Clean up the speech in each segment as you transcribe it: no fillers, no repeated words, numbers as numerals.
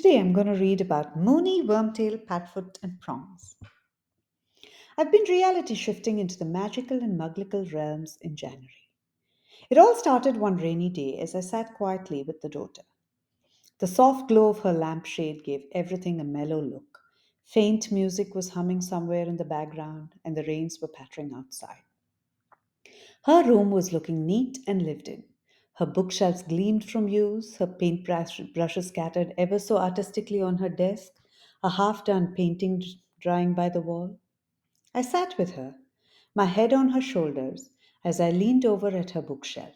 Today I'm going to read about Moony, Wormtail, Padfoot, and Prongs. I've been reality shifting into the magical and muglical realms in January. It all started one rainy day as I sat quietly with the daughter. The soft glow of her lampshade gave everything a mellow look. Faint music was humming somewhere in the background, and the rains were pattering outside. Her room was looking neat and lived in. Her bookshelves gleamed from use, her brushes scattered ever so artistically on her desk, a half done painting drying by the wall. I sat with her, my head on her shoulders, as I leaned over at her bookshelf.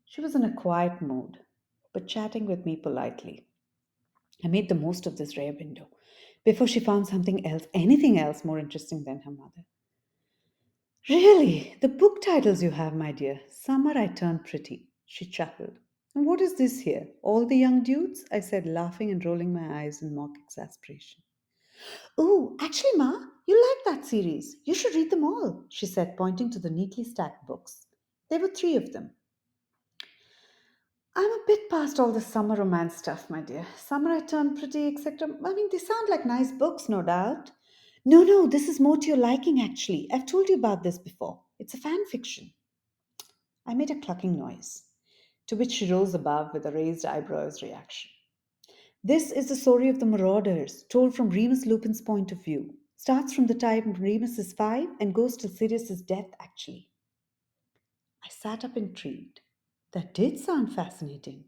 She was in a quiet mood, but chatting with me politely. I made the most of this rare window before she found something else, anything else more interesting than her mother. Really, the book titles you have, my dear. Summer I Turned Pretty. She chuckled. And what is this here? All the young dudes? I said, laughing and rolling my eyes in mock exasperation. Oh, actually, Ma, you like that series. You should read them all, she said, pointing to the neatly stacked books. There were three of them. I'm a bit past all the summer romance stuff, my dear. Summer I Turned Pretty, etc. I mean, they sound like nice books, no doubt. No, no, this is more to your liking, actually. I've told you about this before. It's a fan fiction. I made a clucking noise, to which she rose above with a raised eyebrows reaction. This is the story of the Marauders, told from Remus Lupin's point of view. Starts from the time Remus is 5 and goes till Sirius's death, actually. I sat up intrigued. That did sound fascinating.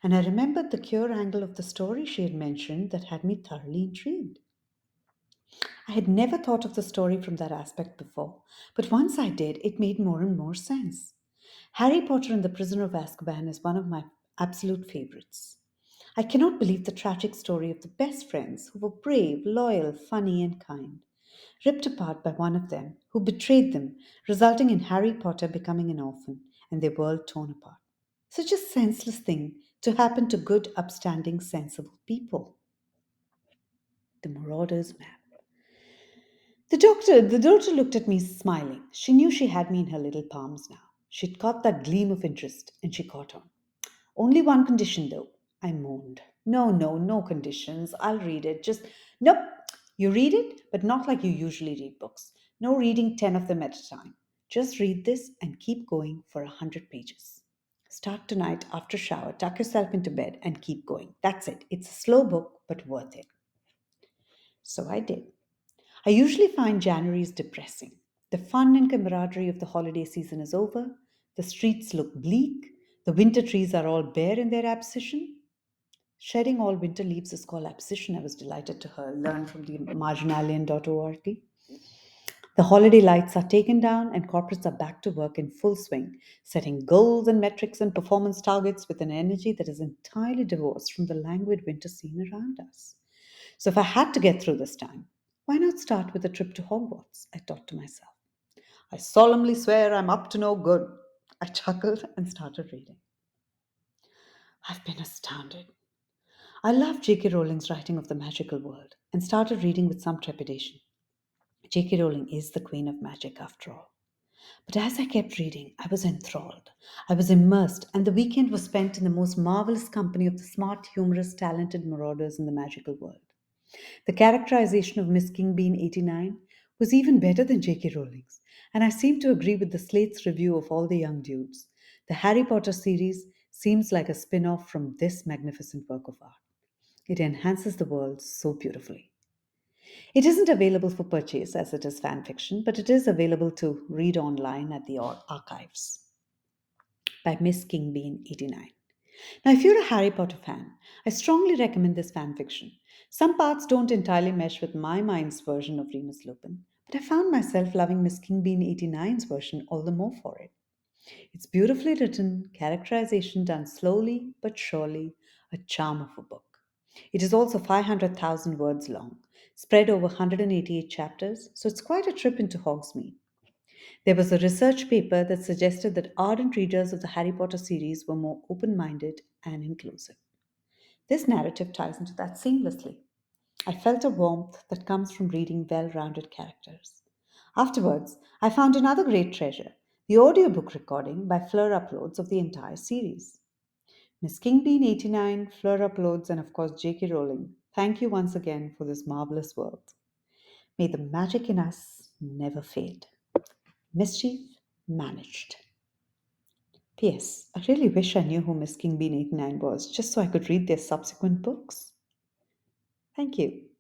And I remembered the cure angle of the story she had mentioned that had me thoroughly intrigued. I had never thought of the story from that aspect before, but once I did, it made more and more sense. Harry Potter and the Prisoner of Azkaban is one of my absolute favorites. I cannot believe the tragic story of the best friends who were brave, loyal, funny, and kind, ripped apart by one of them who betrayed them, resulting in Harry Potter becoming an orphan and their world torn apart. Such a senseless thing to happen to good, upstanding, sensible people. The Marauders map. The daughter looked at me smiling. She knew she had me in her little palms now. She'd caught that gleam of interest, and she caught on. Only one condition, though. I moaned. No, no, no conditions. I'll read it. Just, nope. You read it, but not like you usually read books. No reading 10 of them at a time. Just read this and keep going for 100 pages. Start tonight after shower, tuck yourself into bed, and keep going. That's it. It's a slow book, but worth it. So I did. I usually find January's depressing. The fun and camaraderie of the holiday season is over. The streets look bleak. The winter trees are all bare in their abscission. Shedding all winter leaves is called abscission. I was delighted to learn from the marginalian.org. The holiday lights are taken down and corporates are back to work in full swing, setting goals and metrics and performance targets with an energy that is entirely divorced from the languid winter scene around us. So if I had to get through this time, why not start with a trip to Hogwarts? I thought to myself. I solemnly swear I'm up to no good. I chuckled and started reading. I've been astounded. I love J.K. Rowling's writing of the magical world and started reading with some trepidation. J.K. Rowling is the queen of magic after all. But as I kept reading, I was enthralled. I was immersed, and the weekend was spent in the most marvelous company of the smart, humorous, talented marauders in the magical world. The characterization of Miss Kingbean 89 was even better than J.K. Rowling's, and I seem to agree with the Slate's review of All the Young Dudes. The Harry Potter series seems like a spin off from this magnificent work of art. It enhances the world so beautifully. It isn't available for purchase as it is fan fiction, but it is available to read online at the archives by Miss Kingbean 89. Now, if you're a Harry Potter fan, I strongly recommend this fan fiction. Some parts don't entirely mesh with my mind's version of Remus Lupin, but I found myself loving Miss Kingbean 89's version all the more for it. It's beautifully written, characterization done slowly but surely, a charm of a book. It is also 500,000 words long, spread over 188 chapters, so it's quite a trip into Hogsmeade. There was a research paper that suggested that ardent readers of the Harry Potter series were more open minded and inclusive. This narrative ties into that seamlessly. I felt a warmth that comes from reading well rounded characters. Afterwards, I found another great treasure, the audiobook recording by Fleur Uploads of the entire series. Miss King Bean 89, Fleur Uploads, and of course J.K. Rowling, thank you once again for this marvelous world. May the magic in us never fade. Mischief managed. P.S. I really wish I knew who Miss King Bean 89 was, just so I could read their subsequent books. Thank you.